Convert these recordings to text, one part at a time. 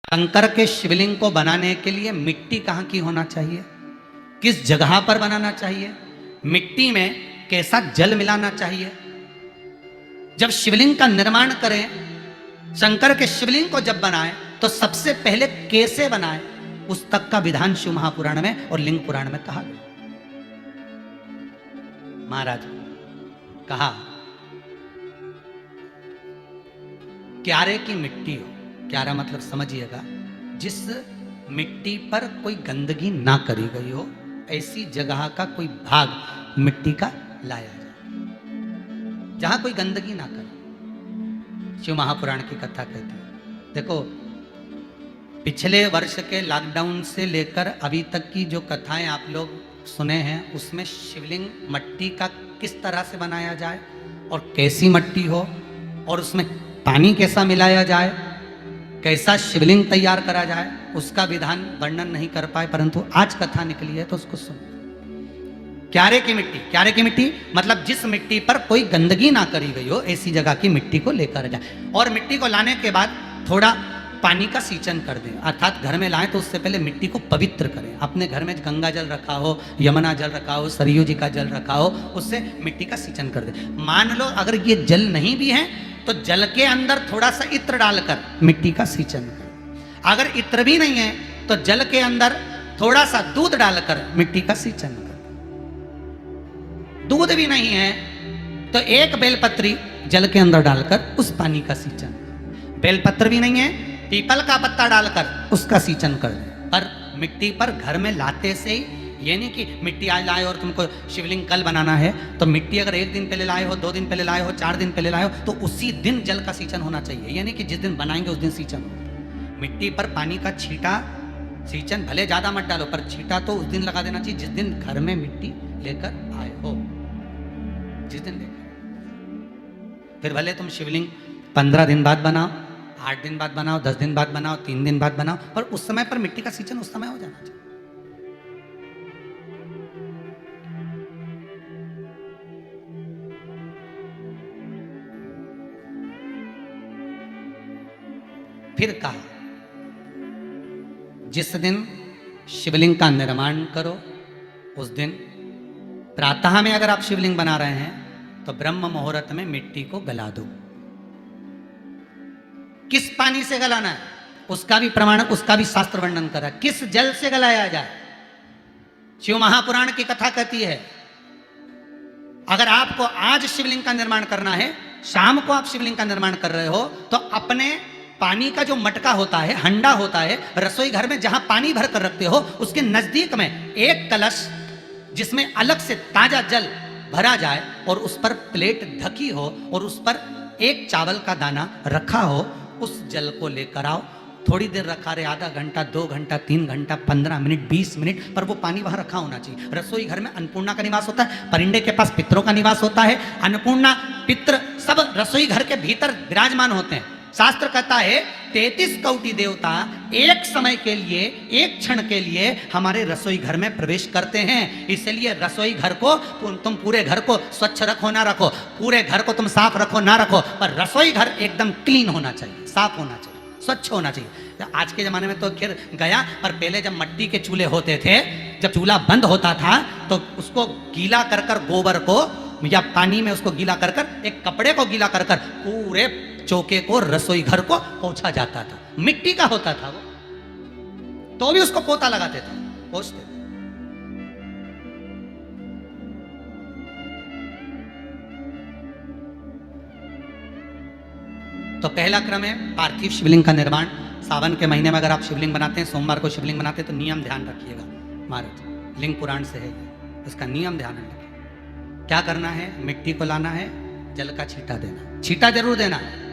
शंकर के शिवलिंग को बनाने के लिए मिट्टी कहाँ की होना चाहिए, किस जगह पर बनाना चाहिए, मिट्टी में कैसा जल मिलाना चाहिए। जब शिवलिंग का निर्माण करें, शंकर के शिवलिंग को जब बनाएं तो सबसे पहले कैसे बनाएं, उस तक का विधान शिव महापुराण में और लिंग पुराण में कहा गया। महाराज कहा क्यारे की मिट्टी हो, क्यारा मतलब समझिएगा जिस मिट्टी पर कोई गंदगी ना करी गई हो, ऐसी जगह का कोई भाग मिट्टी का लाया जाए जहां कोई गंदगी ना करे। शिव महापुराण की कथा कहती है। देखो पिछले वर्ष के लॉकडाउन से लेकर अभी तक की जो कथाएं आप लोग सुने हैं, उसमें शिवलिंग मट्टी का किस तरह से बनाया जाए और कैसी मट्टी हो और उसमें पानी कैसा मिलाया जाए, कैसा शिवलिंग तैयार करा जाए, उसका विधान वर्णन नहीं कर पाए, परंतु आज कथा निकली है तो उसको सुन। क्यारे की मिट्टी, क्यारे की मिट्टी मतलब जिस मिट्टी पर कोई गंदगी ना करी गई हो, ऐसी जगह की मिट्टी को लेकर जाए और मिट्टी को लाने के बाद थोड़ा पानी का सींचन कर दें, अर्थात घर में लाएं तो उससे पहले मिट्टी को पवित्र करें। अपने घर में गंगा जल रखा हो, यमुना जल रखा हो, सरयू जी का जल रखा हो, उससे मिट्टी का सींचन कर दें। मान लो अगर ये जल नहीं भी है तो जल के अंदर थोड़ा सा इत्र डालकर मिट्टी का सींचन करें। अगर इत्र भी नहीं है तो जल के अंदर थोड़ा सा दूध डालकर मिट्टी का सींचन करें। दूध भी नहीं है तो एक बेलपत्री जल के अंदर डालकर उस पानी का सींचन। बेलपत्र भी नहीं है, पीपल का पत्ता डालकर उसका सींचन कर दें। पर मिट्टी पर घर में लाते से ही, ये नहीं कि मिट्टी आज लाए और तुमको शिवलिंग कल बनाना है, तो मिट्टी अगर 1 दिन पहले लाए हो, 2 दिन पहले लाए हो, 4 दिन पहले लाए हो, तो उसी दिन जल का सींचन होना चाहिए। ये नहीं कि जिस दिन बनाएंगे उस दिन सींचन हो। मिट्टी पर पानी का छींटा, सींचन भले ज्यादा मत डालो पर छींटा तो उस दिन लगा देना चाहिए जिस दिन घर में मिट्टी लेकर आए हो, जिस दिन लेकर। फिर भले तुम शिवलिंग 15 दिन बाद बनाओ, 8 दिन बाद बनाओ, 10 दिन बाद बनाओ, 3 दिन बाद बनाओ, पर उस समय पर मिट्टी का सींचन उस समय हो जाना चाहिए। फिर कहा जिस दिन शिवलिंग का निर्माण करो उस दिन प्रातः में अगर आप शिवलिंग बना रहे हैं तो ब्रह्म मुहूर्त में मिट्टी को गला दो। किस पानी से गलाना है उसका भी प्रमाण, उसका भी शास्त्र वर्णन करा। किस जल से गलाया जाए, शिव महापुराण की कथा कहती है अगर आपको आज शिवलिंग का निर्माण करना है, शाम को आप शिवलिंग का निर्माण कर रहे हो, तो अपने पानी का जो मटका होता है, हंडा होता है, रसोई घर में जहां पानी भर कर रखते हो, उसके नजदीक में एक कलश जिसमें अलग से ताजा जल भरा जाए और उस पर प्लेट ढकी हो और उस पर एक चावल का दाना रखा हो, उस जल को लेकर आओ। थोड़ी देर रखा रहे, आधा घंटा, 2 घंटा, 3 घंटा, 15 मिनट, 20 मिनट, पर वो पानी वहां रखा होना चाहिए। रसोई घर में अन्नपूर्णा का निवास होता है, परिंदे के पास पितरों का निवास होता है, अन्नपूर्णा पित्र सब रसोई घर के भीतर विराजमान होते हैं। शास्त्र कहता है 33 कौटि देवता एक समय के लिए, एक क्षण के लिए हमारे रसोई घर में प्रवेश करते हैं। इसलिए रसोई घर को तुम पूरे घर को स्वच्छ रखो ना रखो, पूरे घर को तुम साफ रखो ना रखो, पर रसोई घर एकदम क्लीन होना चाहिए, साफ होना चाहिए, स्वच्छ होना चाहिए। आज के जमाने में तो खैर गया, पर पहले जब मिट्टी के चूल्हे होते थे, जब चूल्हा बंद होता था तो उसको गीला कर कर, गोबर को या पानी में उसको गीला कर कर, एक कपड़े को गीला कर कर पूरे चौके को, रसोई घर को पोंछा जाता था। मिट्टी का होता था वो, तो भी उसको पोता लगाते थे, पोंछते। तो पहला क्रम है पार्थिव शिवलिंग का निर्माण। सावन के महीने में अगर आप शिवलिंग बनाते हैं, सोमवार को शिवलिंग बनाते हैं, तो नियम ध्यान रखिएगा महाराज, लिंग पुराण से है, उसका नियम ध्यान रखिए। क्या करना है, मिट्टी को लाना है, जल का छींटा देना, छींटा जरूर देना है।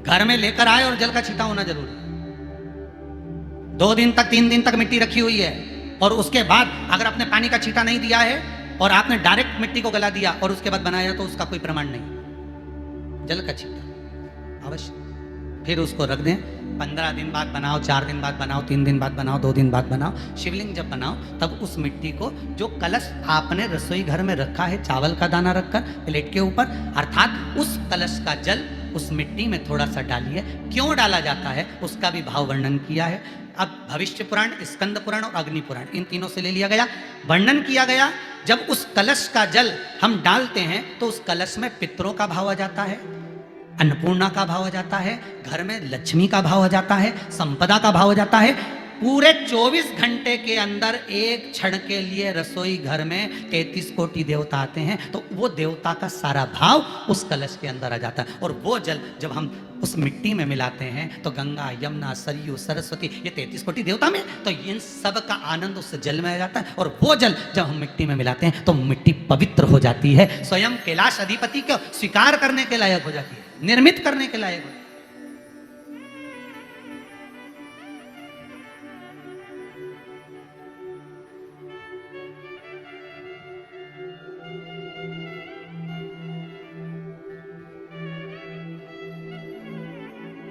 घर में लेकर आए और जल का छींटा होना जरूरी है। 2 दिन तक, 3 दिन तक मिट्टी रखी हुई है और उसके बाद अगर आपने पानी का छींटा नहीं दिया है और आपने डायरेक्ट मिट्टी को गला दिया और उसके बाद बनाया, तो उसका कोई प्रमाण नहीं। जल का छींटा अवश्य। फिर उसको रख दें, 15 दिन बाद बनाओ, 4 दिन बाद बनाओ, 3 दिन बाद बनाओ, 2 दिन बाद बनाओ। शिवलिंग जब बनाओ तब उस मिट्टी को, जो कलश आपने रसोई घर में रखा है चावल का दाना रखकर प्लेट के ऊपर, अर्थात उस कलश का जल उस मिट्टी में थोड़ा सा डालिए। क्यों डाला जाता है उसका भी भाव वर्णन किया है। अब भविष्य पुराण, स्कंद पुराण और अग्नि पुराण, इन तीनों से ले लिया गया, वर्णन किया गया। जब उस कलश का जल हम डालते हैं तो उस कलश में पितरों का भाव आ जाता है, अन्नपूर्णा का भाव आ जाता है, घर में लक्ष्मी का भाव आ जाता है, संपदा का भाव आ जाता है। पूरे 24 घंटे के अंदर एक क्षण के लिए रसोई घर में 33 कोटि देवता आते हैं, तो वो देवता का सारा भाव उस कलश के अंदर आ जाता है। और वो जल जब हम उस मिट्टी में मिलाते हैं तो गंगा, यमुना, सरयू, सरस्वती, ये 33 कोटि देवता में, तो इन सब का आनंद उस जल में आ जाता है। और वो जल जब हम मिट्टी में मिलाते हैं तो मिट्टी पवित्र हो जाती है, स्वयं कैलाश अधिपति को स्वीकार करने के लायक हो जाती है, निर्मित करने के लायक हो जाती है।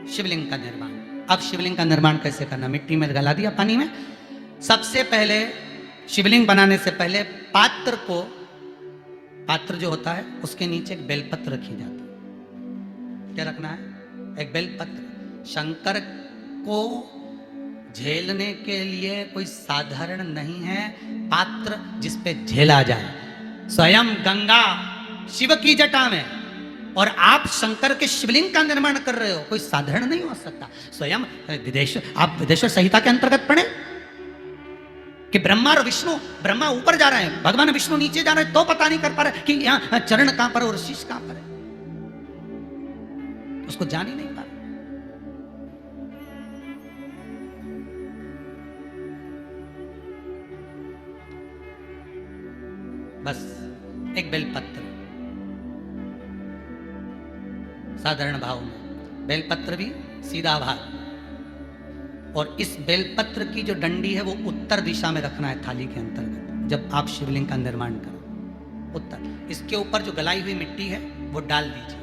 शिवलिंग का निर्माण। अब शिवलिंग का निर्माण कैसे करना? मिट्टी में गला दिया पानी में। सबसे पहले शिवलिंग बनाने से पहले पात्र को, पात्र जो होता है उसके नीचे एक बेलपत्र रखी जाती है। क्या रखना है? एक बेलपत्र। शंकर को झेलने के लिए कोई साधारण नहीं है पात्र जिसपे झेला जाए। स्वयं गंगा शिव की जटा में और आप शंकर के शिवलिंग का निर्माण कर रहे हो, कोई साधारण नहीं हो सकता। स्वयं आप विदेश्वर संहिता के अंतर्गत पढ़े कि ब्रह्मा और विष्णु, ब्रह्मा ऊपर जा रहे हैं, भगवान विष्णु नीचे जा रहे हैं, तो पता नहीं कर पा रहे कि यहां चरण कहां पर और शीश कहां पर है, उसको जान ही नहीं पा रहे। बस एक बेलपत्र, साधारण भाव में बेलपत्र भी सीधा भाग, और इस बेलपत्र की जो डंडी है वो उत्तर दिशा में रखना है थाली के अंतर्गत। जब आप शिवलिंग का निर्माण करो उत्तर, इसके ऊपर जो गलाई हुई मिट्टी है वो डाल दीजिए।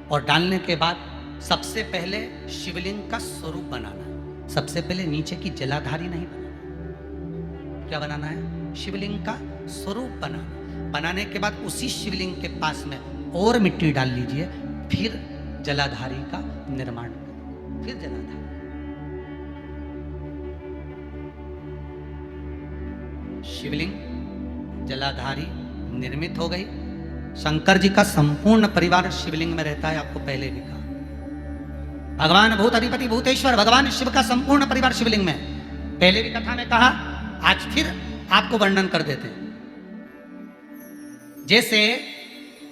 और डालने के बाद सबसे पहले शिवलिंग का स्वरूप बनाना है। सबसे पहले नीचे की जलाधारी नहीं बनाना। क्या बनाना है? शिवलिंग का स्वरूप बनाना। बनाने के बाद उसी शिवलिंग के पास में और मिट्टी डाल लीजिए, फिर जलाधारी का निर्माण करें। फिर जलाधारी, शिवलिंग जलाधारी निर्मित हो गई। शंकर जी का संपूर्ण परिवार शिवलिंग में रहता है, आपको पहले भी कहा। भगवान भूत अधिपति भूतेश्वर भगवान शिव का संपूर्ण परिवार शिवलिंग में, पहले भी कथा में कहा, आज फिर आपको वर्णन कर देते हैं। जैसे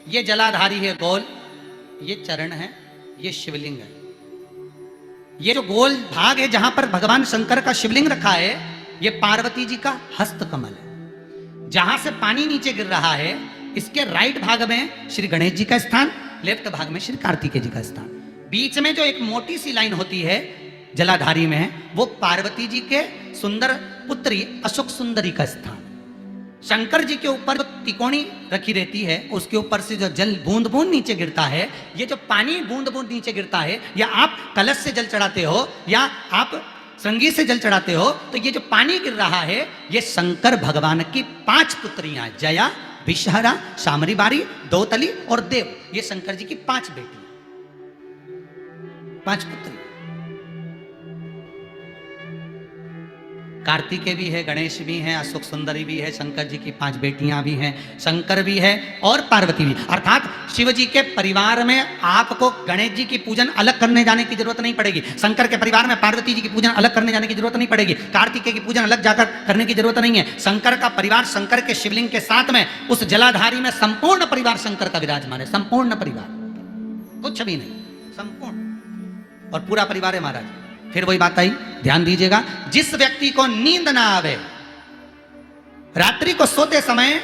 ये जलाधारी है गोल, ये चरण है, ये शिवलिंग है। ये जो गोल भाग है जहां पर भगवान शंकर का शिवलिंग रखा है, ये पार्वती जी का हस्त कमल है। जहां से पानी नीचे गिर रहा है, इसके राइट भाग में श्री गणेश जी का स्थान, लेफ्ट भाग में श्री कार्तिकेय जी का स्थान। बीच में जो एक मोटी सी लाइन होती है जलाधारी में, वो पार्वती जी के सुंदर पुत्री अशोक सुंदरी का स्थान। शंकर जी के ऊपर जो तिकोनी रखी रहती है, उसके ऊपर से जो जल बूंद बूंद नीचे गिरता है, ये जो पानी बूंद बूंद नीचे गिरता है, या आप कलश से जल चढ़ाते हो या आप श्रृंगी से जल चढ़ाते हो, तो ये जो पानी गिर रहा है, ये शंकर भगवान की 5 पुत्रियां, जया, विषहरा, शामरी बारी, दौतली और देव, ये शंकर जी की 5 बेटी, 5 पुत्री। कार्तिकेय भी है, गणेश भी हैं, अशोक सुंदरी भी है, शंकर जी की 5 बेटियां भी हैं, शंकर भी है और पार्वती भी। अर्थात शिव जी के परिवार में आपको गणेश जी की पूजन अलग करने जाने की जरूरत नहीं पड़ेगी, शंकर के परिवार में पार्वती जी की पूजन अलग करने जाने की जरूरत नहीं पड़ेगी, कार्तिकेय की पूजन अलग जाकर करने की जरूरत नहीं है। शंकर का परिवार शंकर के शिवलिंग के साथ में उस जलाधारी में संपूर्ण परिवार शंकर का विराजमान है। संपूर्ण परिवार, कुछ भी नहीं, संपूर्ण और पूरा परिवार है महाराज। फिर वही बात आई, ध्यान दीजिएगा, जिस व्यक्ति को नींद ना आवे, रात्रि को सोते समय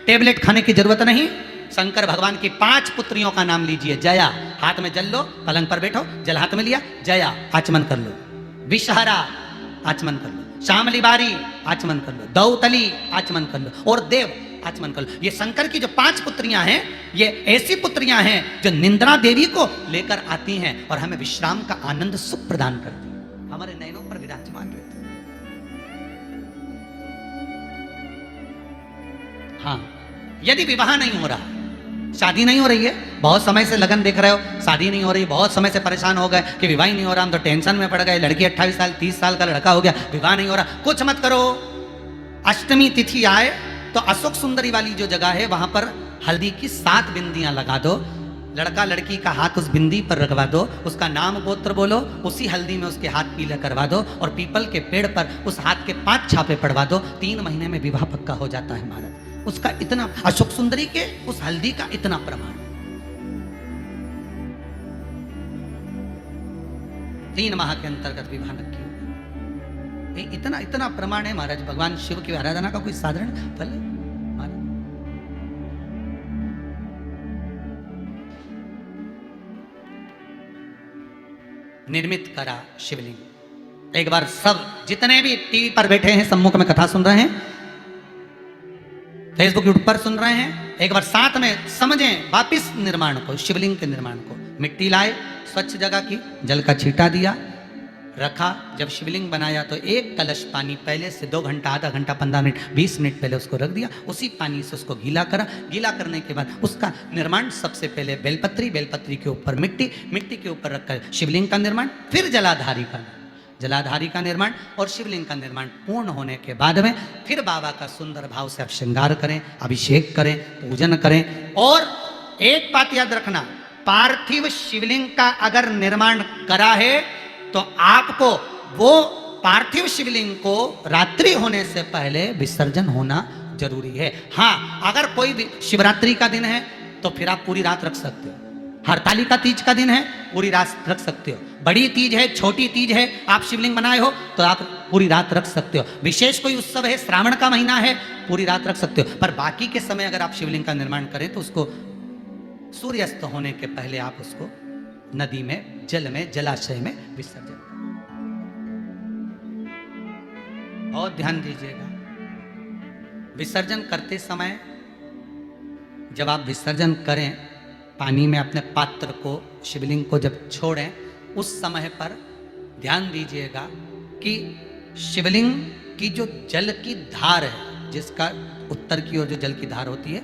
टेबलेट खाने की जरूरत नहीं, शंकर भगवान की 5 पुत्रियों का नाम लीजिए। जया, हाथ में जल लो, पलंग पर बैठो, जल हाथ में लिया, जया आचमन कर लो। विषहरा आचमन कर लो, शामली बारी आचमन कर लो, दौतली आचमन कर लो और देव आचमन कर लो। ये शंकर की जो 5 पुत्रियां हैं, ये ऐसी पुत्रियां हैं जो निंद्रा देवी को लेकर आती हैं और हमें विश्राम का आनंद सुख प्रदान करती हैं, हमारे नयनों पर विराजमान रहती हैं। हाँ, यदि विवाह नहीं हो रहा, शादी नहीं हो रही है, बहुत समय से लगन देख रहे हो, शादी नहीं हो रही, बहुत समय से परेशान हो गए कि विवाह ही नहीं हो रहा, हम तो टेंशन में पड़ गए, लड़की 28 साल 30 साल का लड़का हो गया, विवाह नहीं हो रहा, कुछ मत करो। अष्टमी तिथि आए तो अशोक सुंदरी वाली जो जगह है वहां पर हल्दी की 7 बिंदियां लगा दो, लड़का लड़की का हाथ उस बिंदी पर रखवा दो, उसका नाम गोत्र बोलो, उसी हल्दी में उसके हाथ पीले करवा दो और पीपल के पेड़ पर उस हाथ के 5 छापे पड़वा दो, 3 महीने में विवाह पक्का हो जाता है महाराज। उसका इतना, अशोक सुंदरी के उस हल्दी का इतना प्रमाण, 3 माह के अंतर्गत विवाह नक्की हो। इतना इतना प्रमाण है महाराज। भगवान शिव की आराधना का कोई साधारण फल है महाराज। निर्मित करा शिवलिंग। एक बार सब जितने भी टीवी पर बैठे हैं, सम्मुख में कथा सुन रहे हैं, फेसबुक यूट्यूब पर सुन रहे हैं, एक बार साथ में समझें वापिस निर्माण को, शिवलिंग के निर्माण को। मिट्टी लाए, स्वच्छ जगह की, जल का छींटा दिया, रखा। जब शिवलिंग बनाया तो 1 कलश पानी पहले से 2 घंटा, आधा घंटा, 15 मिनट, 20 मिनट पहले उसको रख दिया। उसी पानी से उसको गीला करा। गीला करने के बाद उसका निर्माण सबसे पहले बेलपत्री, बेलपत्री के ऊपर मिट्टी, मिट्टी के ऊपर रखकर शिवलिंग का निर्माण, फिर जलाधारी का, जलाधारी का निर्माण और शिवलिंग का निर्माण पूर्ण होने के बाद में फिर बाबा का सुंदर भाव से आप श्रृंगार करें, अभिषेक करें, पूजन करें। और एक बात याद रखना, पार्थिव शिवलिंग का अगर निर्माण करा है तो आपको वो पार्थिव शिवलिंग को रात्रि होने से पहले विसर्जन होना जरूरी है। हाँ, अगर कोई भी शिवरात्रि का दिन है तो फिर आप पूरी रात रख सकते हो। हरतालिका तीज का दिन है, पूरी रात रख सकते हो। बड़ी तीज है, छोटी तीज है, आप शिवलिंग बनाए हो तो आप पूरी रात रख सकते हो। विशेष कोई उत्सव है, श्रावण का महीना है, पूरी रात रख सकते हो। पर बाकी के समय अगर आप शिवलिंग का निर्माण करें तो उसको सूर्यास्त होने के पहले आप उसको नदी में, जल में, जलाशय में विसर्जन करें। बहुत ध्यान दीजिएगा। विसर्जन करते समय जब आप विसर्जन करें, पानी में अपने पात्र को, शिवलिंग को जब छोड़ें, उस समय पर ध्यान दीजिएगा कि शिवलिंग की जो जल की धार है, जिसका उत्तर की ओर जो जल की धार होती है,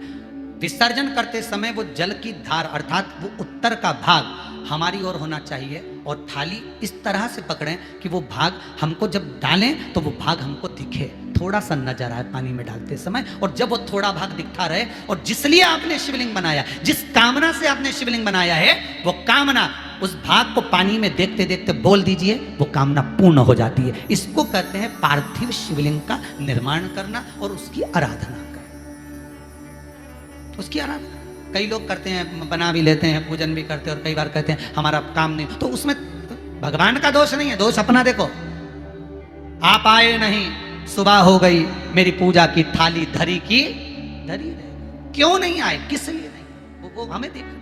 विसर्जन करते समय वो जल की धार अर्थात वो उत्तर का भाग हमारी ओर होना चाहिए और थाली इस तरह से पकड़ें कि वो भाग हमको जब डालें तो वो भाग हमको दिखे, थोड़ा सा नजर आए पानी में डालते समय। और जब वो थोड़ा भाग दिखता रहे, और जिसलिए आपने शिवलिंग बनाया, जिस कामना से आपने शिवलिंग बनाया है, वो कामना उस भाग को पानी में देखते देखते बोल दीजिए, वो कामना पूर्ण हो जाती है। इसको कहते हैं पार्थिव शिवलिंग का निर्माण करना और उसकी आराधना करना। उसकी आराधना कई लोग करते हैं, बना भी लेते हैं, पूजन भी करते हैं, और कई बार कहते हैं हमारा काम नहीं, तो उसमें भगवान का दोष नहीं है, दोष अपना देखो। आप आए नहीं, सुबह हो गई, मेरी पूजा की थाली धरी की धरी रहे, क्यों नहीं आए, किस लिए नहीं, वो हमें देखना।